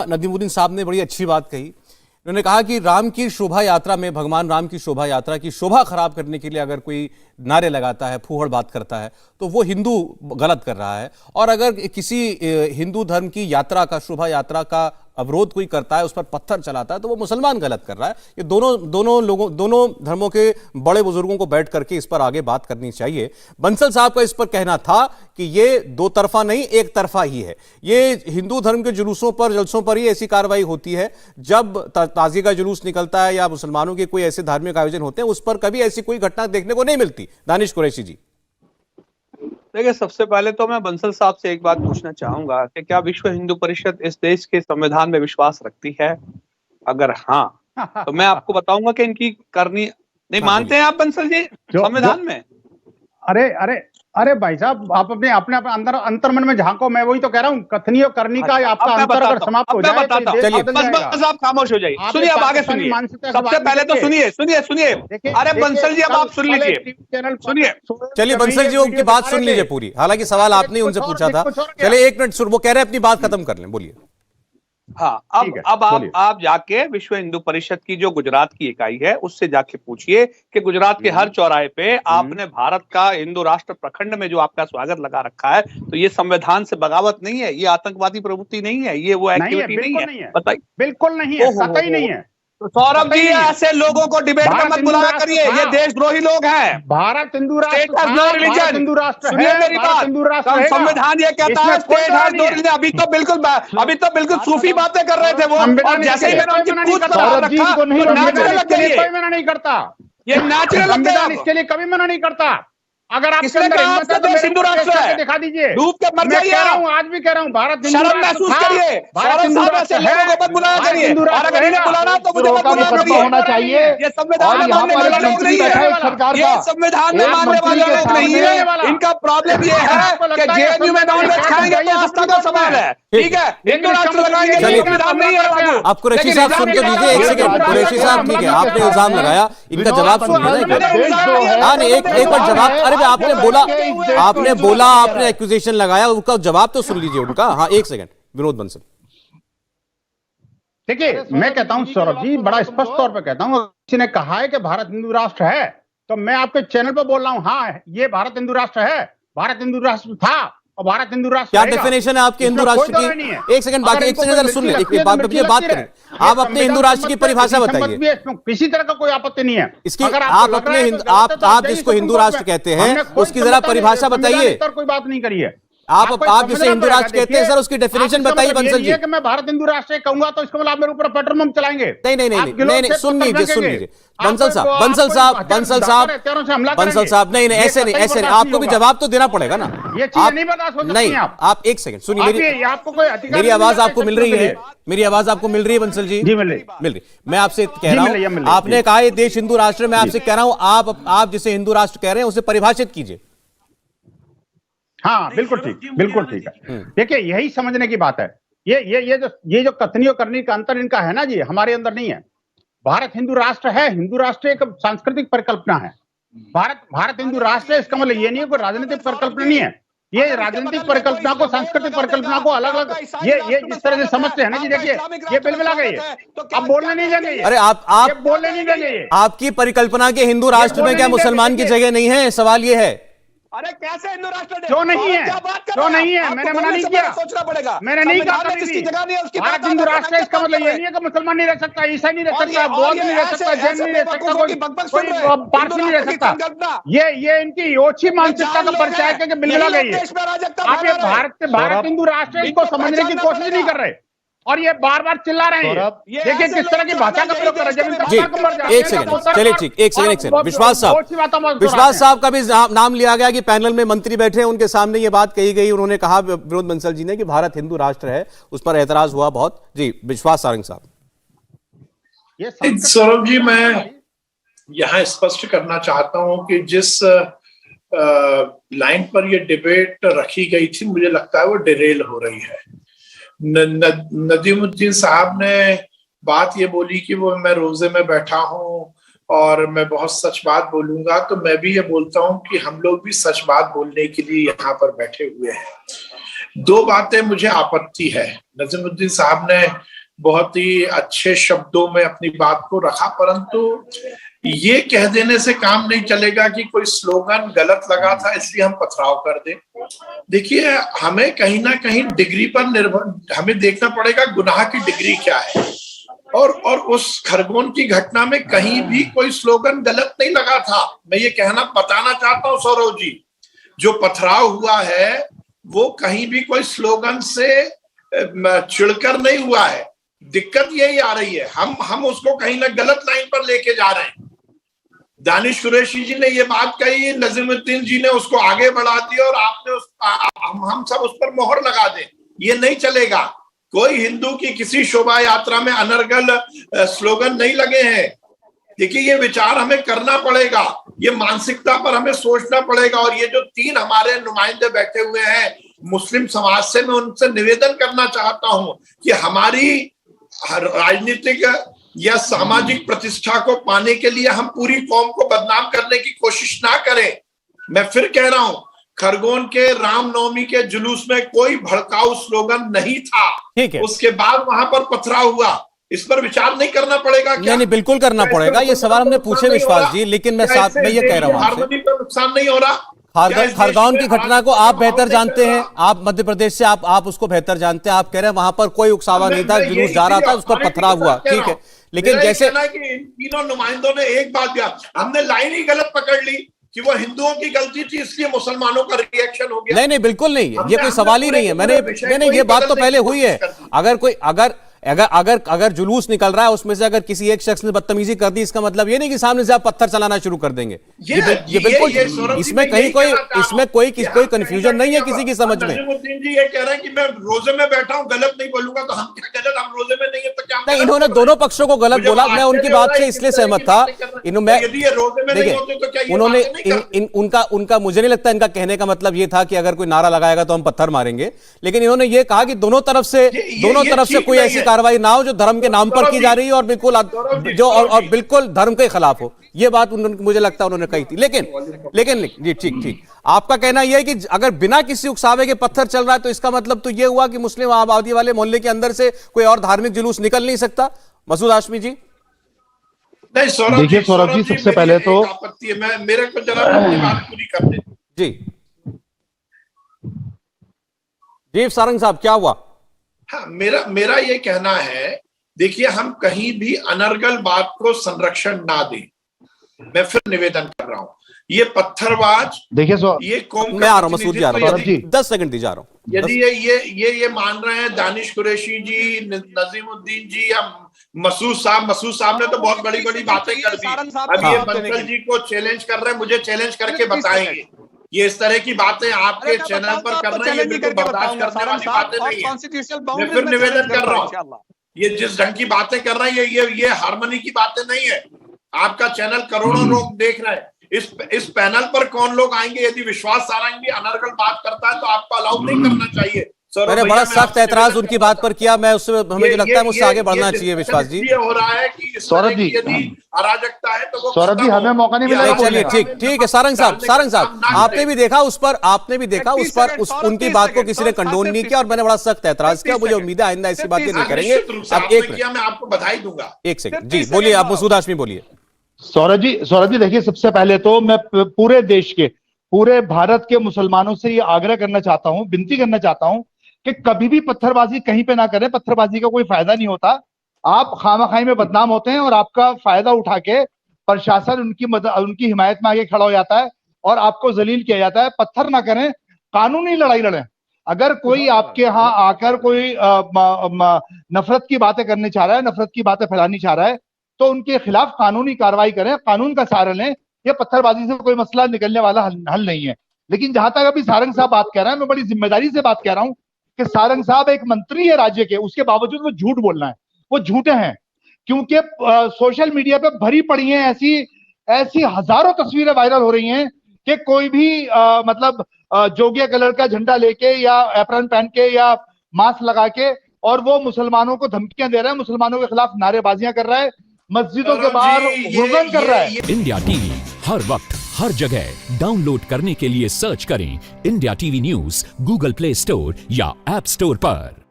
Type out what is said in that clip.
नदीमुद्दीन साहब ने बड़ी अच्छी बात कही। उन्होंने कहा कि राम की शोभा यात्रा में, भगवान राम की शोभा यात्रा की शोभा खराब करने के लिए अगर कोई नारे लगाता है, फूहड़ बात करता है, तो वो हिंदू गलत कर रहा है। और अगर किसी हिंदू धर्म की यात्रा का, शोभा यात्रा का अवरोध कोई करता है, उस पर पत्थर चलाता है, तो वो मुसलमान गलत कर रहा है। ये दोनों धर्मों के बड़े बुजुर्गों को बैठ करके इस पर आगे बात करनी चाहिए। बंसल साहब का इस पर कहना था कि ये दो तरफा नहीं, एक तरफा ही है। ये हिंदू धर्म के जुलूसों पर, जलसों पर ही ऐसी कार्रवाई होती है। जब ताज़िए का जुलूस निकलता है या मुसलमानों के कोई ऐसे धार्मिक आयोजन होते हैं, उस पर कभी ऐसी कोई घटना देखने को नहीं मिलती। दानिश कुरैशी जी। देखिए, सबसे पहले तो मैं बंसल साहब से एक बात पूछना चाहूंगा कि क्या विश्व हिंदू परिषद इस देश के संविधान में विश्वास रखती है? अगर हाँ, तो मैं आपको बताऊंगा कि इनकी करनी नहीं मानते हैं आप बंसल जी संविधान में? अरे अरे अरे भाई साहब, आप अपने अंदर अंतर्मन में झांको। मैं वही तो कह रहा हूँ, कथनीय करनी का आपका अंतर अगर समाप्त हो जाए तो चलिए बस आप खामोश हो जाइए। सुनिए, अब आगे सुनिए। सबसे पहले तो सुनिए। अरे बंसल जी, अब आप सुन लीजिए, सुनिए। चलिए बंसल जी उनकी बात सुन लीजिए पूरी। हालांकि सवाल आपने उनसे पूछा था। चलिए एक मिनट, वो कह रहे हैं अपनी बात खत्म कर लें, बोलिए। हाँ, अब आप जाके विश्व हिंदू परिषद की जो गुजरात की इकाई है उससे जाके पूछिए कि गुजरात के हर चौराहे पे आपने भारत का हिंदू राष्ट्र प्रखंड में जो आपका स्वागत लगा रखा है, तो ये संविधान से बगावत नहीं है, ये आतंकवादी प्रवृत्ति नहीं है, ये वो एक्टिविटी नहीं है। बताइए। बिल्कुल नहीं है, कतई नहीं है। तो सौरभ जी, ऐसे लोगों को डिबेट में मत बुलाया करिए, ये देशद्रोही लोग हैं। भारत हिंदू राष्ट्र, हिंदू राष्ट्र। सुनिए मेरी बात, संविधान ये कहता है स्टेट हैज नो रिलीजन। अभी तो बिल्कुल सूफी बातें कर रहे थे वो, और जैसे ही मैंने उनकी पूछ पर हाथ रखा तो नेचुरल लग गई। कोई मना नहीं करता, ये नेचुरल लग गया। इसके लिए कभी मना नहीं करता। अगर आप हिंदू राष्ट्र है, दिखा दीजिए, डूब के मर जाइए। आज भी कह रहा हूँ, भारत शर्म महसूस करिए। लोगों को मत बुलाया करिए, और अगर इन्हें बुलाना तो मुझे मत बुलाया करिए। होना चाहिए। ये संविधान में मानने वाले लोग नहीं है, ये संविधान में मानने वाले लोग नहीं है। इनका प्रॉब्लम ये है कि जेएनयू में नॉनवेज खाएंगे तो आस्था का सवाल है। ठीक है, हिंदू राष्ट्र लगाएंगे, संविधान नहीं है। आप कुरैशी साहब सुन के दीजिए एक सेकंड। कुरैशी साहब ठीक है, आपने इल्जाम लगाया, इनका जवाब सुनिए ना। एक बार जवाब, अरे आपने बोला आपने एक्यूजेशन लगाया, उसका जवाब तो सुन लीजिए उनका। हाँ एक सेकंड, विनोद बंसल। देखिए, मैं कहता हूं सौरभ जी, बड़ा स्पष्ट तौर पे कहता हूं, किसी ने कहा है कि भारत हिंदू राष्ट्र है, तो मैं आपके चैनल पे बोल रहा हूं, हाँ ये भारत हिंदू राष्ट्र है, भारत हिंदू राष्ट्र था और भारत हिंदू राष्ट्र। क्या डेफिनेशन है आपके हिंदू राष्ट्र की? एक सेकंड बाकी, एक सेकंड सुन ले, बात करें। आप अपने हिंदू राष्ट्र की परिभाषा बताइए। किसी तरह का कोई आपत्ति नहीं है इसकी। आप अपने आप जिसको हिंदू राष्ट्र कहते हैं उसकी जरा परिभाषा बताइए। कोई बात नहीं करिए। आप जिसे हिंदू राष्ट्र कहते हैं, सर उसकी डेफिनेशन बताइए बंसल जी। कि मैं भारत हिंदू राष्ट्र कहूंगा तो इसको मतलब आप मेरे ऊपर पेट्रोल पंप चलाएंगे? नहीं, सुन लीजिए बंसल साहब, नहीं ऐसे नहीं, आपको भी जवाब तो देना पड़ेगा ना। ये चीज नहीं बता सकते आप एक सेकंड सुनिए, आपको कोई अधिकार, मेरी आवाज आपको मिल रही है? मेरी आवाज आपको मिल रही है बंसल जी? मिल रही। मैं आपसे कह रहा हूं, आपने कहा ये देश हिंदू राष्ट्र, मैं आपसे कह रहा हूं आप जिसे हिंदू राष्ट्र कह रहे हैं उसे परिभाषित कीजिए। हाँ बिल्कुल ठीक है। देखिए, यही समझने की बात है। ये जो कथनी करनी का अंतर इनका है ना जी, हमारे अंदर नहीं है। भारत हिंदू राष्ट्र है, हिंदू राष्ट्र एक सांस्कृतिक परिकल्पना है। भारत हिंदू राष्ट्र है, इसका मतलब ये नहीं है कोई राजनीतिक परिकल्पना नहीं है। ये राजनीतिक परिकल्पना को, सांस्कृतिक परिकल्पना को अलग अलग ये जिस तरह से समझते हैं ना जी, देखिए ये बिल्कुल आ गई है। अब बोलने नहीं देंगे। अरे आप बोलने नहीं देंगे। आपकी परिकल्पना के हिंदू राष्ट्र में क्या मुसलमान की जगह नहीं है? सवाल ये है। अरे कैसे हिंदू राष्ट्र क्यों नहीं है? क्यों नहीं है? मैंने मना नहीं किया, सोचना पड़ेगा। मैंने नहीं कहा भारत हिंदू राष्ट्र है, इसका मतलब ये नहीं है कि मुसलमान नहीं रह सकता, ईसाई नहीं रह सकता, बौद्ध नहीं रह सकता, जैन नहीं रह सकता, कोई पारसी नहीं रह सकता। ये इनकी ओछी मानसिकता का परिचय है कि बिल्कुल गई है। आप ये भारत हिंदू राष्ट्र इसको समझने की कोशिश नहीं कर रहे और ये बार बार चिल्ला रहे हैं। देखिए किस तरह की भाषा का प्रयोग कर रहे हैं। एक सेकंड, चलिए ठीक, एक सेकंड। विश्वास साहब का भी नाम लिया गया कि पैनल में मंत्री बैठे हैं, उनके सामने ये बात कही गई। उन्होंने कहा, विनोद बंसल जी ने, कि भारत हिंदू राष्ट्र है, उस पर एतराज हुआ बहुत। जी विश्वास सारंग साहब। सौरभ जी, मैं यहाँ स्पष्ट करना चाहता हूँ कि जिस लाइन पर ये डिबेट रखी गई थी, मुझे लगता है वो डिरेल हो रही है। नदीमुद्दीन साहब ने बात ये बोली कि वो मैं रोजे में बैठा हूं और मैं बहुत सच बात बोलूंगा, तो मैं भी ये बोलता हूं कि हम लोग भी सच बात बोलने के लिए यहाँ पर बैठे हुए हैं। दो बातें मुझे आपत्ति है। नदीमुद्दीन साहब ने बहुत ही अच्छे शब्दों में अपनी बात को रखा, परंतु ये कह देने से काम नहीं चलेगा कि कोई स्लोगन गलत लगा था इसलिए हम पथराव कर दें। देखिए, हमें कहीं ना कहीं डिग्री पर निर्भर हमें देखना पड़ेगा गुनाह की डिग्री क्या है, और उस खरगोन की घटना में कहीं भी कोई स्लोगन गलत नहीं लगा था। मैं ये बताना चाहता हूँ सौरव जी, जो पथराव हुआ है वो कहीं भी कोई स्लोगन से चिढ़कर नहीं हुआ है। दिक्कत यही आ रही है, हम उसको कहीं ना गलत लाइन पर लेके जा रहे हैं। दानिश कुरैशी जी ने ये बात कही, नजीमुद्दीन जी ने उसको आगे बढ़ा दिया और आपने हम सब उस पर मोहर लगा दें, ये नहीं चलेगा। कोई हिंदू की किसी शोभा यात्रा में अनर्गल स्लोगन नहीं लगे हैं। देखिए, ये विचार हमें करना पड़ेगा, ये मानसिकता पर हमें सोचना पड़ेगा। और ये जो 3 हमारे नुमाइंदे बैठे हुए हैं मुस्लिम समाज से, मैं उनसे निवेदन करना चाहता हूं कि हमारी राजनीतिक या सामाजिक प्रतिष्ठा को पाने के लिए हम पूरी कौम को बदनाम करने की कोशिश ना करें। मैं फिर कह रहा हूं, खरगोन के रामनवमी के जुलूस में कोई भड़काऊ स्लोगन नहीं था। ठीक है, उसके बाद वहां पर पथराव हुआ, इस पर विचार नहीं करना पड़ेगा क्या? नहीं, बिल्कुल करना पड़ेगा। ये सवाल हमने पूछे विश्वास जी, लेकिन मैं साथ में ये कह रहा हूँ, हारमोनी पर नुकसान नहीं हो रहा। खरगोन की घटना को आप बेहतर जानते हैं, आप मध्य प्रदेश से, आप उसको बेहतर जानते हैं। आप कह रहे हैं वहां पर कोई उकसावा नहीं था, जुलूस जा रहा था, उस पर पथराव हुआ, ठीक है। लेकिन जैसे कि इन तीनों नुमाइंदों ने एक बात किया, हमने लाइन ही गलत पकड़ ली कि वो हिंदुओं की गलती थी इसलिए मुसलमानों का रिएक्शन हो गया। नहीं, बिल्कुल नहीं है, ये कोई सवाल ही नहीं है। मैंने ये बात तो पहले हुई है। अगर जुलूस निकल रहा है, उसमें से अगर किसी एक शख्स ने बदतमीजी कर दी, इसका मतलब ये नहीं कि सामने से आप पत्थर चलाना शुरू कर देंगे। ये बिल्कुल, इसमें कहीं कोई कंफ्यूजन नहीं है किसी की समझ में। नजीमुद्दीन जी ये कह रहे हैं कि मैं रोजे में बैठा हूं, गलत नहीं बोलूंगा, तो हम क्या गलत? हम रोजे में नहीं है तो क्या? नहीं, इन्होंने दोनों पक्षों को गलत बोला। मैं उनकी बात से इसलिए सहमत था। उनका मुझे नहीं लगता इनका कहने का मतलब ये था कि अगर कोई नारा लगाएगा तो हम पत्थर मारेंगे, लेकिन इन्होंने ये कहा कि दोनों तरफ से कोई ऐसी कार्रवाई ना हो जो धर्म के नाम पर की जा रही है और बिल्कुल और बिल्कुल धर्म के खिलाफ हो। ये बात मुझे लगता है उन्होंने कही थी। लेकिन जी, ठीक, आपका कहना यह है कि अगर बिना किसी उकसावे के पत्थर चल रहा है तो इसका मतलब तो यह हुआ कि मुस्लिम आबादी वाले मोहल्ले के अंदर से कोई और धार्मिक जुलूस निकल नहीं सकता। मसूद हाशमी जी, नहीं, देखिए सौरभ जी, सबसे पहले तो मेरे को जरा अपनी बात पूरी कर दे। जी सारंग साहब, क्या हुआ? हाँ, मेरा ये कहना है, देखिए, हम कहीं भी अनर्गल बात को संरक्षण ना दें। मैं फिर निवेदन कर रहा हूं, ये पत्थरबाज, देखिए ये कौम, मैं आ रहा हूं मसूद जी, आ रहा हूं, 10 सेकंड दीजिए, आ रहा हूं। यदि ये मान रहे हैं दानिश कुरैशी जी, नजीमुद्दीन जी या मसूद साहब ने तो बहुत बड़ी बड़ी बातें कर दी। अब ये बंसल जी को चैलेंज कर रहे हैं, मुझे चैलेंज करके बताएंगे। ये इस तरह की बातें आपके चैनल पर कर रहे हैं, ये बिल्कुल बर्दाश्त करने वाली बातें नहीं है। मैं फिर निवेदन कर रहा हूँ, ये जिस ढंग की बातें कर रहे हैं ये हारमोनी की बातें नहीं है। आपका चैनल करोड़ों लोग देख रहे हैं, इस पैनल पर कौन लोग आएंगे? यदि विश्वास सारंग भी अनर्गल बात करता है तो आपको अलाउ नहीं करना चाहिए। मैंने बड़ा सख्त ऐतराज उनकी बात पर किया। मैं उससे हमें जो लगता है मुझसे आगे बढ़ना चाहिए विश्वास जी। ये हो रहा है कि सौरभ जी, यदि अराजकता है तो वो सौरभ जी हमें मौका नहीं मिला। चलिए ठीक है सारंग साहब, आपने भी देखा उस पर उनकी बात को किसी ने कंडोन नहीं किया और मैंने बड़ा सख्त ऐतराज किया। मुझे उम्मीद है आइंदा ऐसी बातें नहीं करेंगे। अब एक मिनट, मैं आपको बधाई दूंगा। एक सेकंड जी, बोलिए आप मसूद हाशमी, बोलिए। सौरभ जी देखिए, सबसे पहले तो मैं पूरे देश के, पूरे भारत के मुसलमानों से ये आग्रह करना चाहता हूं, विनती करना चाहता हूं कि कभी भी पत्थरबाजी कहीं पे ना करें। पत्थरबाजी का कोई फायदा नहीं होता। आप खामाखाई में बदनाम होते हैं और आपका फायदा उठा के प्रशासन उनकी हिमायत में आगे खड़ा हो जाता है और आपको जलील किया जाता है। पत्थर ना करें, कानूनी लड़ाई लड़ें। अगर कोई आपके यहाँ आकर कोई नफरत की बातें करने चाह रहा है, नफरत की बातें फैलानी चाह रहा है, तो उनके खिलाफ कानूनी कार्रवाई करें, कानून का सहारा लें। यह पत्थरबाजी से कोई मसला निकलने वाला हल नहीं है। लेकिन जहां तक अभी सारंग साहब बात कह रहे हैं, मैं बड़ी जिम्मेदारी से बात कह रहा हूं कि सारंग साहब एक मंत्री है राज्य के, उसके बावजूद वो झूठ बोलना है, वो झूठे हैं। क्योंकि सोशल मीडिया पे भरी पड़ी हैं ऐसी हजारों तस्वीरें वायरल हो रही हैं कि कोई भी जोगिया कलर का झंडा लेके या एप्रन पहन के या मास्क लगा के, और वो मुसलमानों को धमकियां दे रहा है, मुसलमानों के खिलाफ नारेबाजियां कर रहा है, मस्जिदों के बाहर गुणगान कर रहा है। इंडिया टीवी हर वक्त हर जगह डाउनलोड करने के लिए सर्च करें India TV news Google play store या ऐप स्टोर पर।